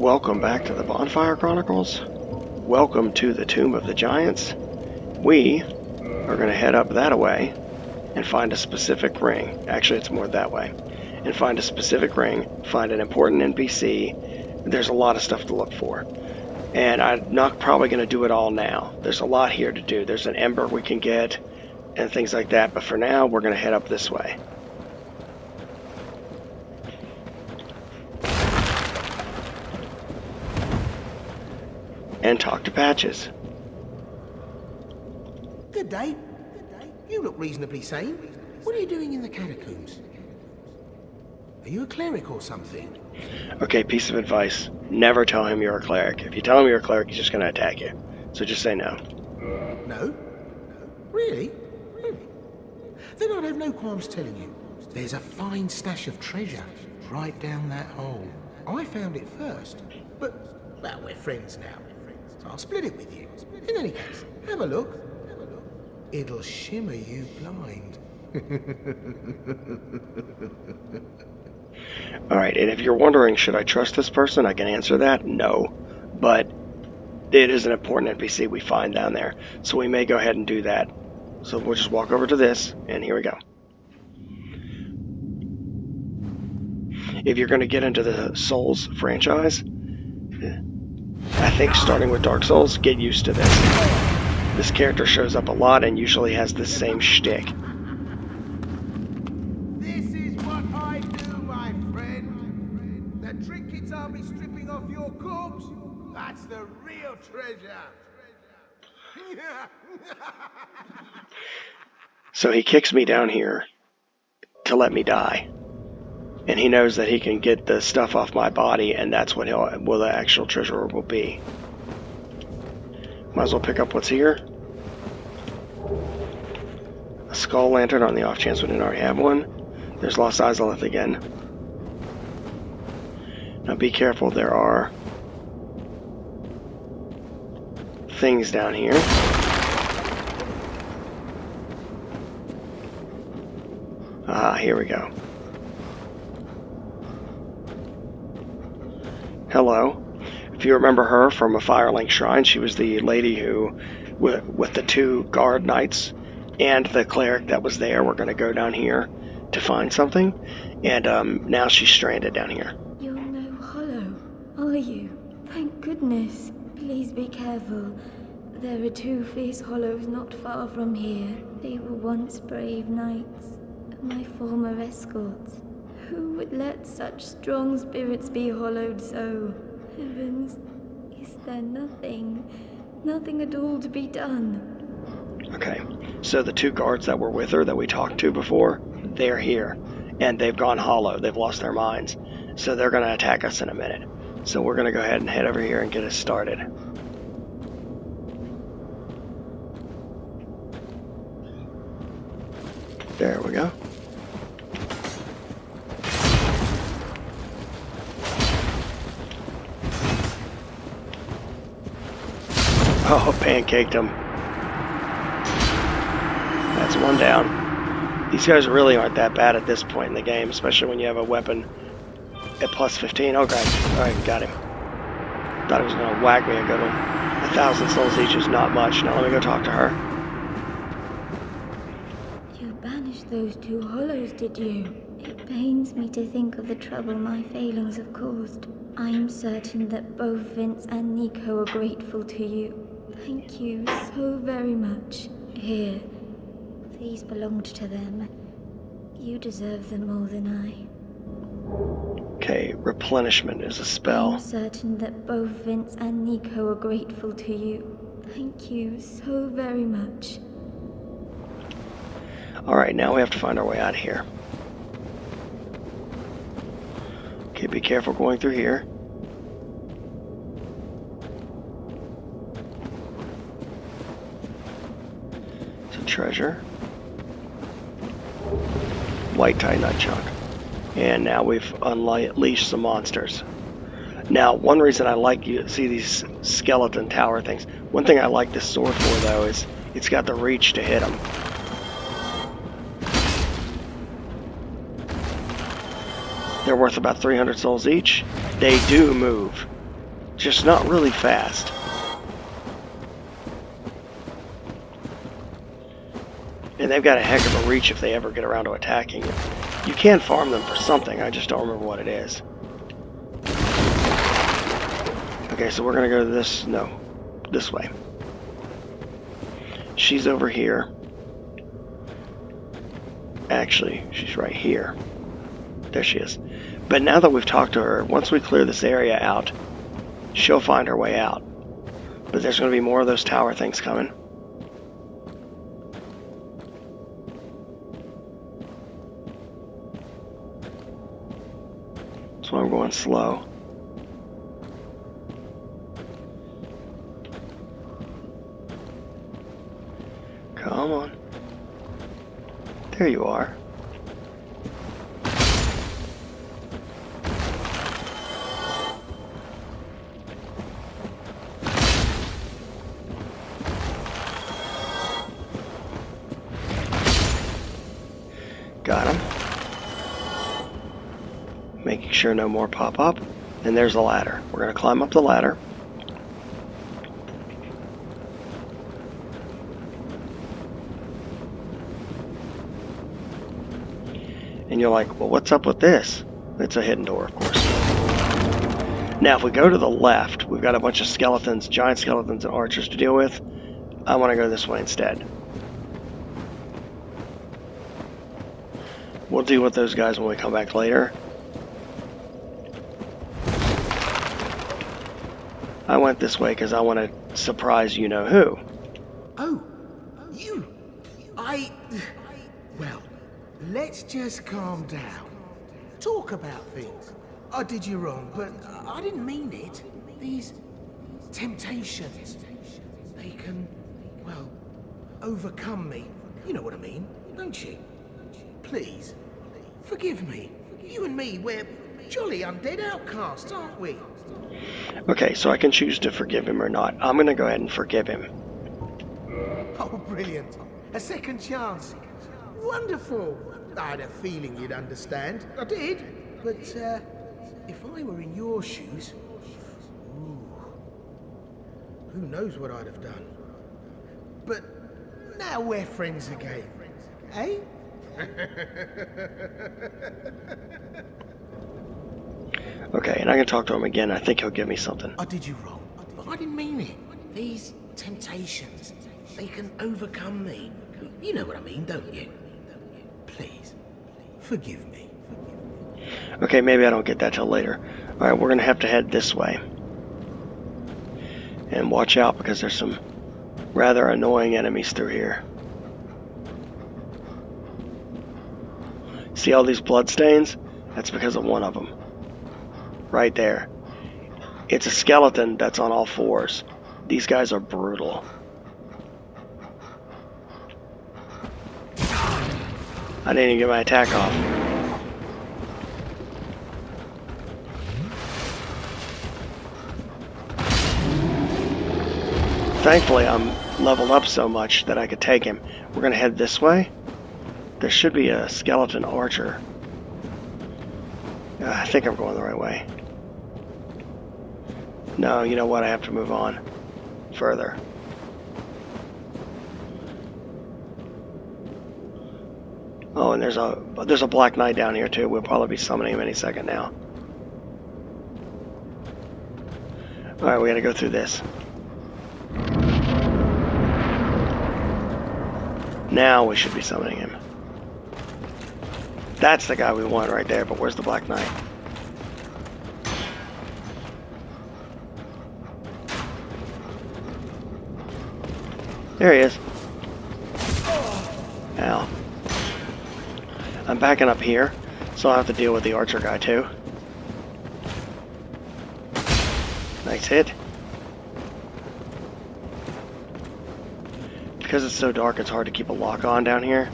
Welcome back to the Bonfire Chronicles. Welcome to the Tomb of the Giants. We are going to head up that way and find a specific ring. Actually, it's more that way. And find a specific ring, find an important NPC. There's a lot of stuff to look for. And I'm not probably going to do it all now. There's a lot here to do. There's an ember we can get and things like that. But for now, we're going to head up this way. And talk to Patches. Good day. You look reasonably sane. What are you doing in the catacombs? Are you a cleric or something? Okay, piece of advice. Never tell him you're a cleric. If you tell him you're a cleric, he's just going to attack you. So just say no. No? Really? Then I'd have no qualms telling you. There's a fine stash of treasure right down that hole. I found it first, but, well, we're friends now. So I'll split it with you. In any case, have a look. It'll shimmer you blind. Alright, and if you're wondering, should I trust this person? I can answer that. No. But it is an important NPC we find down there. So we may go ahead and do that. So we'll just walk over to this, and here we go. If you're going to get into the Souls franchise, I think starting with Dark Souls, get used to this. This character shows up a lot and usually has the same shtick. This is what I do, my friend. The trinkets I'll be stripping off your corpse, that's the real treasure. So he kicks me down here to let me die. And he knows that he can get the stuff off my body, and that's what the actual treasure will be. Might as well pick up what's here. A skull lantern on the off chance we didn't already have one. There's Lost Izalith again. Now be careful, there are things down here. Ah, here we go. Hello. If you remember her from a Firelink Shrine, she was the lady who, with the two guard knights and the cleric that was there. We're going to go down here to find something, and now she's stranded down here. You're no hollow, are you? Thank goodness. Please be careful. There are two fierce hollows not far from here. They were once brave knights, my former escorts. Who would let such strong spirits be hollowed so? Heavens, is there nothing at all to be done? Okay, so the two guards that were with her that we talked to before, they're here, and they've gone hollow. They've lost their minds, so they're going to attack us in a minute. So we're going to go ahead and head over here and get us started. There we go. Oh, pancaked him. That's one down. These guys really aren't that bad at this point in the game, especially when you have a weapon at plus 15. Oh, God. Alright, got him. Thought he was going to whack me a good one. 1,000 souls each is not much. Now let me go talk to her. You banished those two hollows, did you? It pains me to think of the trouble my failings have caused. I am certain that both Vince and Nico are grateful to you. Thank you so very much. Here, these belonged to them. You deserve them more than I. Okay, replenishment is a spell. I'm certain that both Vince and Nico are grateful to you. Thank you so very much. Alright, now we have to find our way out of here. Okay, be careful going through here. Some treasure. White Titanite chunk. And now we've unleashed some monsters. Now, one reason I like you see these skeleton tower things. One thing I like this sword for, though, is it's got the reach to hit them. They're worth about 300 souls each. They do move. Just not really fast. And they've got a heck of a reach if they ever get around to attacking you. You can farm them for something, I just don't remember what it is. Okay, so we're gonna go to this, no, this way. She's over here. Actually, she's right here. There she is. But now that we've talked to her, once we clear this area out, she'll find her way out. But there's going to be more of those tower things coming. That's why I'm going slow. Come on. There you are. Got him. Making sure no more pop up. And there's the ladder. We're going to climb up the ladder. And you're like, well, what's up with this? It's a hidden door, of course. Now, if we go to the left, we've got a bunch of skeletons, giant skeletons and archers to deal with. I want to go this way instead. We'll deal with those guys when we come back later. I went this way because I want to surprise you-know-who. Oh, you. Well, let's just calm down. Talk about things. I did you wrong, but I didn't mean it. These temptations, they can, well, overcome me. You know what I mean, don't you? Please, forgive me. You and me, we're jolly undead outcasts, aren't we? Okay, so I can choose to forgive him or not. I'm going to go ahead and forgive him. Oh, brilliant. A second chance. Wonderful. I had a feeling you'd understand. I did. But, if I were in your shoes... Ooh, who knows what I'd have done. But now we're friends again. Eh? Okay, and I can talk to him again. I think he'll give me something. I did you wrong, but I didn't mean it. These temptations, they can overcome me. You know what I mean, don't you? Please, forgive me. Okay, maybe I don't get that till later. Alright, we're going to have to head this way. And watch out because there's some rather annoying enemies through here. See all these blood stains? That's because of one of them. Right there. It's a skeleton that's on all fours. These guys are brutal. I didn't even get my attack off. Thankfully, I'm leveled up so much that I could take him. We're going to head this way. There should be a skeleton archer. I think I'm going the right way. No, you know what? I have to move on further. Oh, and there's a Black Knight down here too. We'll probably be summoning him any second now. Alright, we gotta go through this. Now we should be summoning him. That's the guy we want right there, but where's the Black Knight? There he is. Ow. I'm backing up here, so I'll have to deal with the archer guy too. Nice hit. Because it's so dark, it's hard to keep a lock on down here.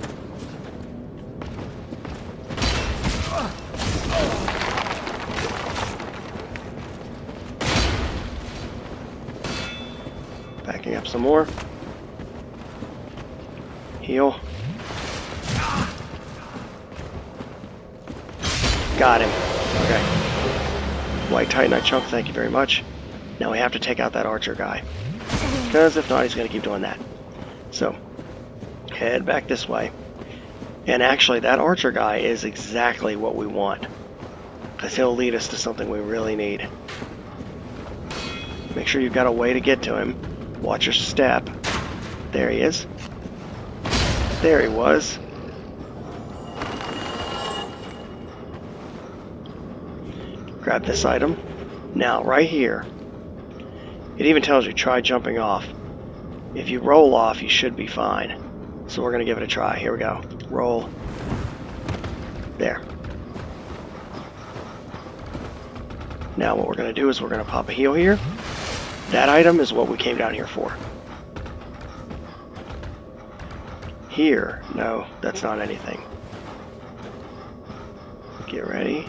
Backing up some more. Heal. Got him. Okay. White Titanite chunk, thank you very much. Now we have to take out that archer guy, because if not, he's going to keep doing that. So, head back this way. And actually, that archer guy is exactly what we want, because he'll lead us to something we really need. Make sure you've got a way to get to him. Watch your step. There he is. There he was. Grab this item. Now, right here, it even tells you try jumping off. If you roll off, you should be fine. So we're going to give it a try. Here we go. Roll. There. Now what we're going to do is we're going to pop a heal here. That item is what we came down here for. Here, no, that's not anything. Get ready.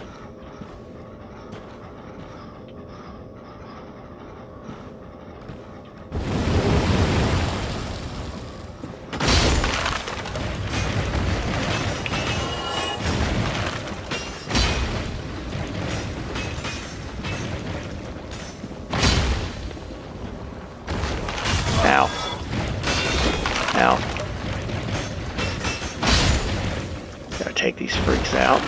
Ow. Ow. Gotta take these freaks out.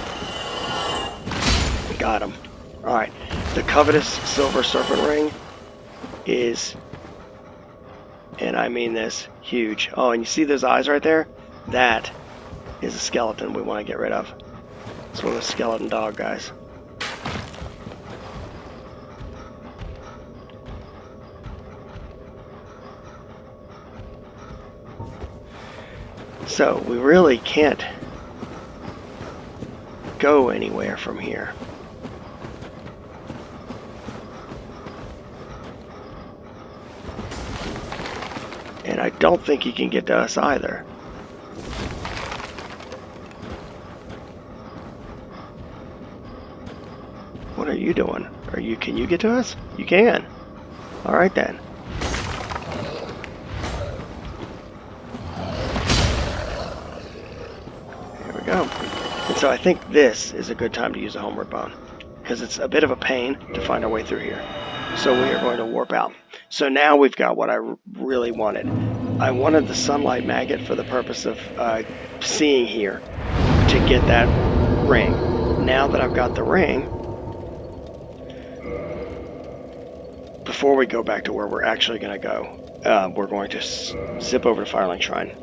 We got them. Alright. The covetous silver serpent ring is, and I mean this, huge. Oh, and you see those eyes right there? That is a skeleton we want to get rid of. It's one of the skeleton dog guys. So, we really can't go anywhere from here. And I don't think he can get to us either. What are you doing? Can you get to us? You can. Alright then. Go. And so I think this is a good time to use a homeward bone, because it's a bit of a pain to find our way through here. So we are going to warp out. So now we've got what I really wanted. I wanted the sunlight maggot for the purpose of seeing here to get that ring. Now that I've got the ring, before we go back to where we're actually going to go, we're going to zip over to Firelink Shrine.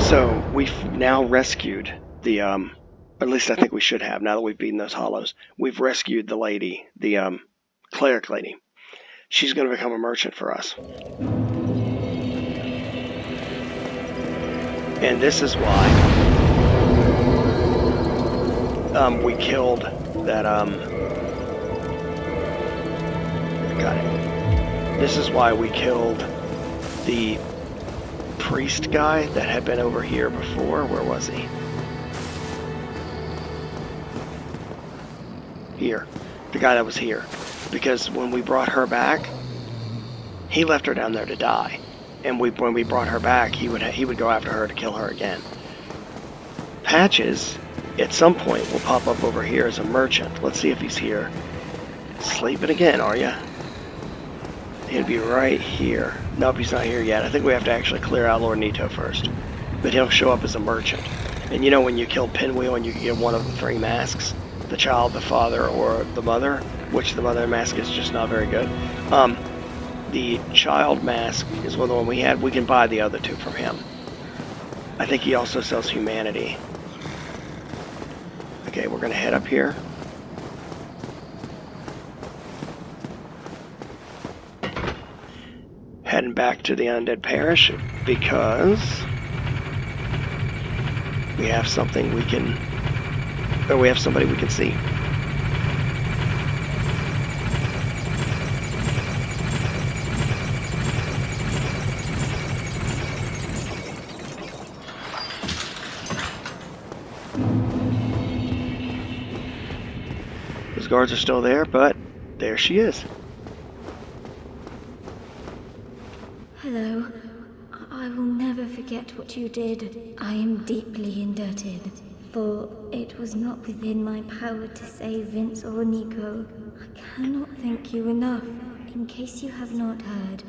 So, we've now rescued the, or at least I think we should have, now that we've beaten those hollows. We've rescued the lady, the cleric lady. She's going to become a merchant for us. And this is why we killed that, got it. This is why we killed the priest guy that had been over here before. Where was he? Here. The guy that was here. Because when we brought her back, he left her down there to die. And when we brought her back, he would go after her to kill her again. Patches, at some point, will pop up over here as a merchant. Let's see if he's here. Sleeping again, are ya? He'd be right here. Nope, he's not here yet. I think we have to actually clear out Lord Nito first. But he'll show up as a merchant. And you know when you kill Pinwheel and you get one of the three masks? The child, the father, or the mother? Which the mother mask is just not very good. The child mask is one of the one we had. We can buy the other two from him. I think he also sells humanity. Okay, we're going to head up here. Heading back to the Undead Parish because we have something we can, or we have somebody we can see. Those guards are still there, but there she is. Hello. I will never forget what you did. I am deeply indebted. For it was not within my power to save Vince or Nico. I cannot thank you enough. In case you have not heard,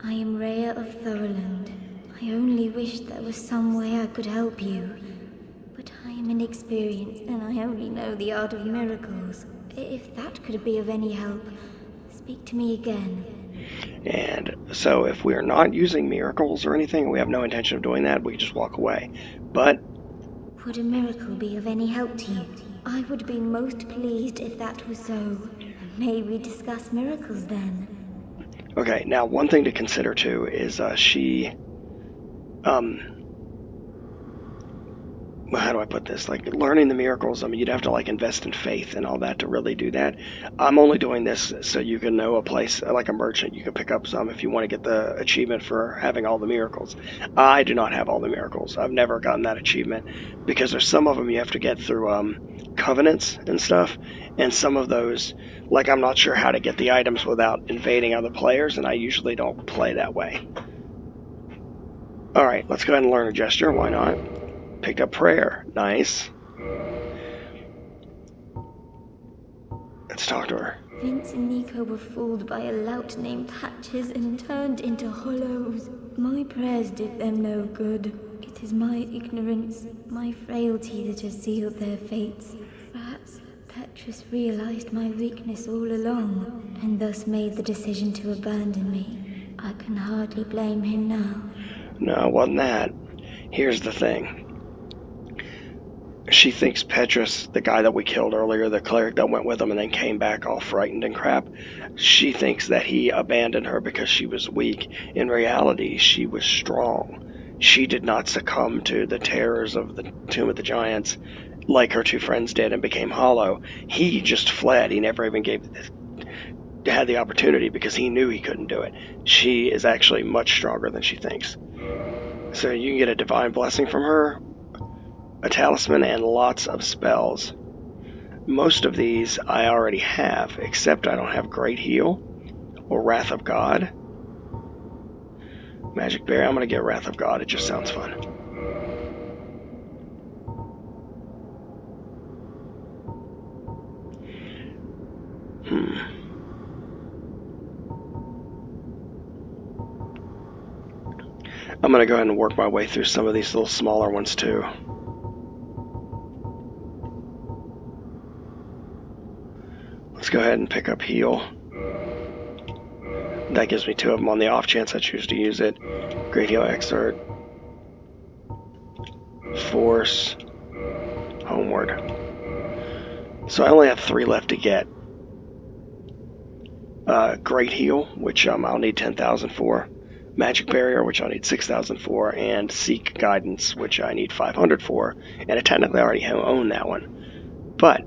I am Rhea of Thoroland. I only wish there was some way I could help you. But I am inexperienced and I only know the art of miracles. If that could be of any help, speak to me again. And so if we are not using miracles or anything, we have no intention of doing that, we can just walk away. But would a miracle be of any help to you? I would be most pleased if that was so. May we discuss miracles then? okay, now one thing to consider too is how do I put this? Like, learning the miracles, I mean, you'd have to, like, invest in faith and all that to really do that. I'm only doing this so you can know a place, like a merchant. You can pick up some if you want to get the achievement for having all the miracles. I do not have all the miracles. I've never gotten that achievement because there's some of them you have to get through covenants and stuff, and some of those, like, I'm not sure how to get the items without invading other players, and I usually don't play that way. Alright, let's go ahead and learn a gesture. Why not? Picked up prayer. Nice. Let's talk to her. Vince and Nico were fooled by a lout named Hatches and turned into hollows. My prayers did them no good. It is my ignorance, my frailty that has sealed their fates. Perhaps Petrus realized my weakness all along, and thus made the decision to abandon me. I can hardly blame him now. No, it wasn't that. Here's the thing. She thinks Petrus, the guy that we killed earlier, the cleric that went with him and then came back all frightened and crap, she thinks that he abandoned her because she was weak. In reality, she was strong. She did not succumb to the terrors of the Tomb of the Giants like her two friends did and became hollow. He just fled. He never even had the opportunity because he knew he couldn't do it. She is actually much stronger than she thinks. So you can get a divine blessing from her, a talisman, and lots of spells. Most of these I already have, except I don't have Great Heal or Wrath of God. Magic Berry, I'm going to get Wrath of God. It just sounds fun. I'm going to go ahead and work my way through some of these little smaller ones too. Let's go ahead and pick up Heal. That gives me 2 of them on the off chance I choose to use it. Great Heal Exert. Force. Homeward. So I only have 3 left to get. Great Heal, which I'll need 10,000 for. Magic Barrier, which I'll need 6,000 for. And Seek Guidance, which I need 500 for. And I technically already own that one. But,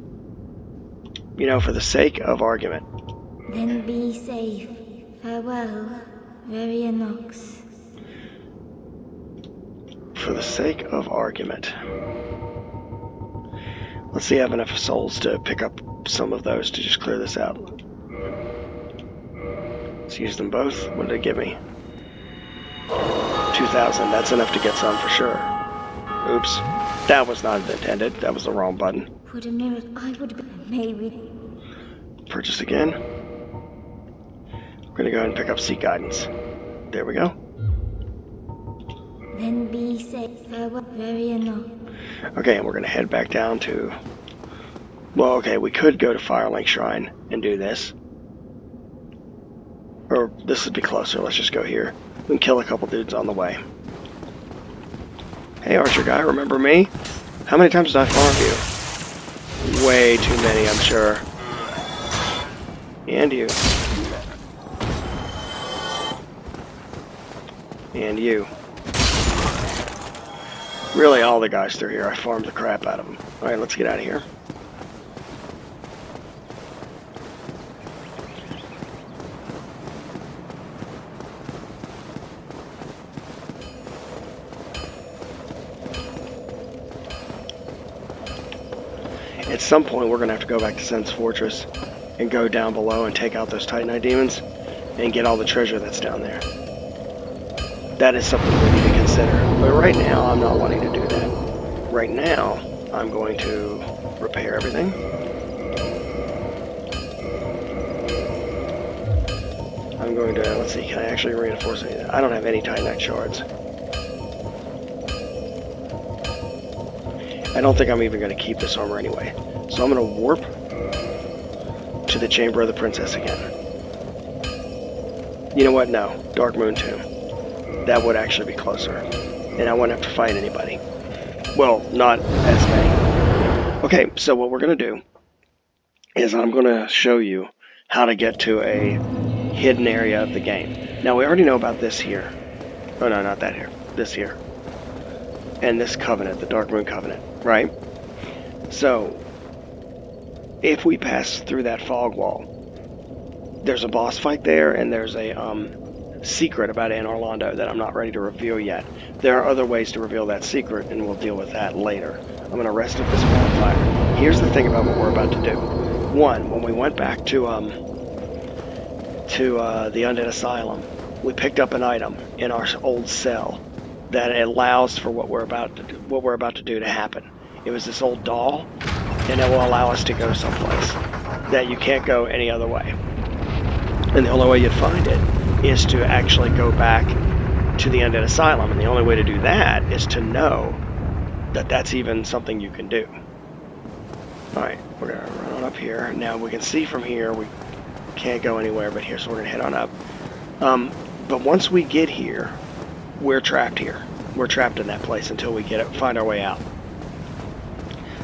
you know, for the sake of argument. Then be safe. Farewell, Verionox. For the sake of argument. Let's see, I have enough souls to pick up some of those to just clear this out. Let's use them both. What did it give me? 2,000. That's enough to get some for sure. Oops. That was not intended. That was the wrong button. What a miracle. I would be... Maybe... Purchase again. We're going to go ahead and pick up Seek Guidance. There we go. Then be safe. Farewell, Verionox. Okay, and we're going to head back down to... Well, okay, we could go to Firelink Shrine and do this. Or this would be closer. Let's just go here. We can kill a couple dudes on the way. Hey, Archer guy, remember me? How many times did I farm you? Way too many, I'm sure. And you. And you. Really, all the guys through here, I farmed the crap out of them. Alright, let's get out of here. At some point, we're going to have to go back to Sen's Fortress and go down below and take out those Titanite demons and get all the treasure that's down there. That is something we need to consider. But right now, I'm not wanting to do that. Right now, I'm going to repair everything. I'm going to, let's see, can I actually reinforce anything? I don't have any Titanite shards. I don't think I'm even going to keep this armor anyway. So I'm going to warp to the Chamber of the Princess again. You know what? No. Dark Moon Tomb. That would actually be closer. And I wouldn't have to fight anybody. Well, not as many. Okay, so what we're going to do is I'm going to show you how to get to a hidden area of the game. Now, we already know about this here. Oh, no, not that here. This here. And this covenant, the Dark Moon Covenant, right? So, if we pass through that fog wall, there's a boss fight there, and there's a secret about Anne Orlando that I'm not ready to reveal yet. There are other ways to reveal that secret, and we'll deal with that later. I'm going to rest at this bonfire. Here's the thing about what we're about to do. One, when we went back to the Undead Asylum, we picked up an item in our old cell that allows for what we're about to do to happen. It was this old doll, and it will allow us to go someplace that you can't go any other way. And the only way you'd find it is to actually go back to the Undead Asylum, and the only way to do that is to know that that's even something you can do. Alright, we're going to run on up here. Now we can see from here we can't go anywhere but here, so we're going to head on up. But once we get here, we're trapped here. We're trapped in that place until we find our way out.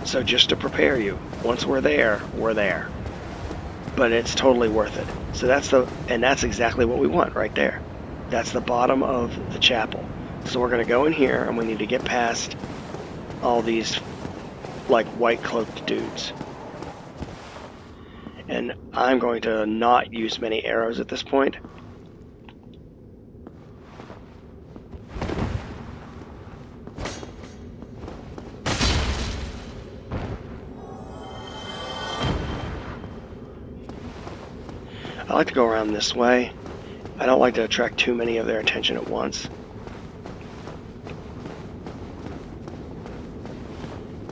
So just to prepare you, once we're there, we're there. But it's totally worth it. So that's exactly what we want right there. That's the bottom of the chapel. So we're going to go in here, and we need to get past all these like white cloaked dudes. And I'm going to not use many arrows at this point. I like to go around this way. I don't like to attract too many of their attention at once.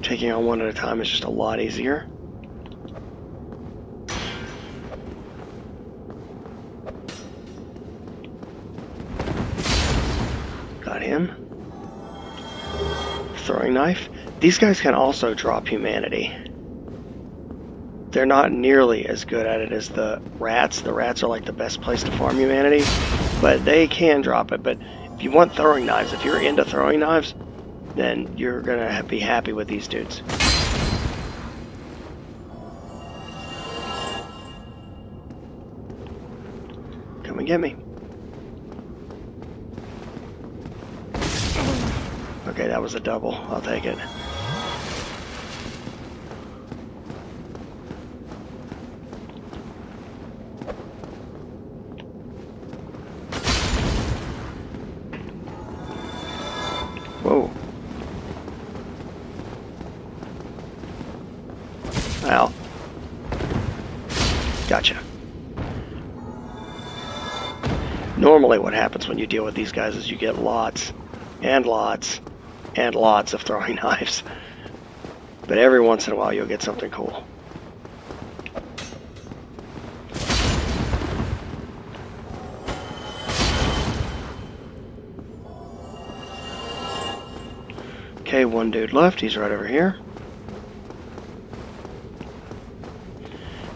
Taking on one at a time is just a lot easier. Got him. Throwing knife. These guys can also drop humanity. They're not nearly as good at it as the rats. The rats are like the best place to farm humanity, but they can drop it. But if you want throwing knives, if you're into throwing knives, then you're gonna be happy with these dudes. Come and get me. Okay, that was a double. I'll take it. Whoa. Ow. Gotcha. Normally what happens when you deal with these guys is you get lots and lots and lots of throwing knives. But every once in a while you'll get something cool. Okay, one dude left. He's right over here.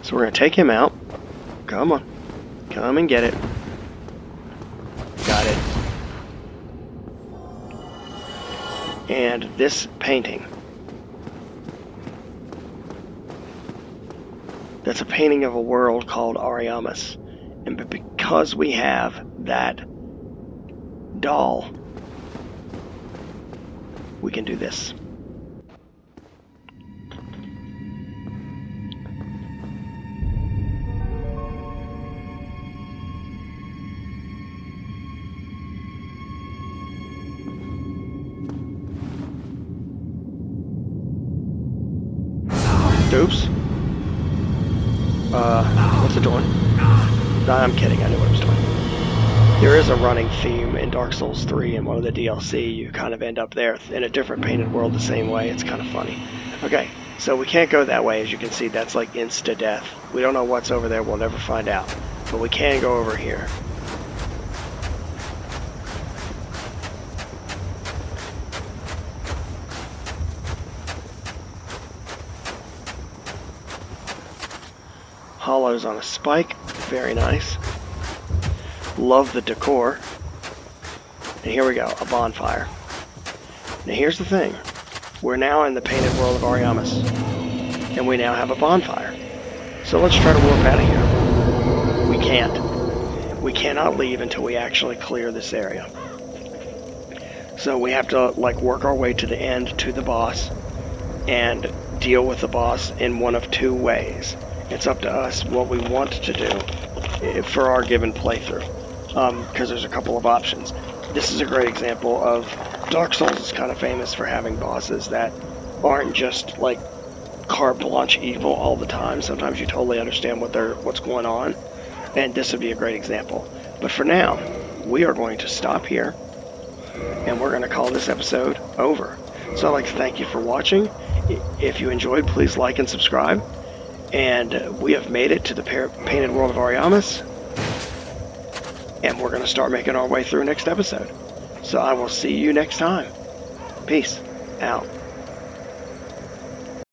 So we're going to take him out. Come on. Come and get it. Got it. And this painting. That's a painting of a world called Ariamis. And because we have that doll, we can do this. Oops. What's it doing? No, I'm kidding. I knew what it was doing. There is a running theme in Dark Souls 3 and one of the DLC. You kind of end up there in a different painted world the same way. It's kind of funny. Okay, so we can't go that way. As you can see, that's like insta-death. We don't know what's over there. We'll never find out. But we can go over here. Hollows on a spike. Very nice. Love the decor. And here we go, a bonfire. Now here's the thing. We're now in the painted world of Ariamis. And we now have a bonfire. So let's try to warp out of here. We can't. We cannot leave until we actually clear this area. So we have to like work our way to the end, to the boss, and deal with the boss in one of two ways. It's up to us what we want to do for our given playthrough. Because there's a couple of options. This is a great example of Dark Souls is kind of famous for having bosses that aren't just like carte blanche evil all the time. Sometimes you totally understand what's going on, and this would be a great example. But for now, we are going to stop here, and we're going to call this episode over. So I'd like to thank you for watching. If you enjoyed, please like and subscribe. And we have made it to the painted world of Ariamis. And we're going to start making our way through next episode. So I will see you next time. Peace out.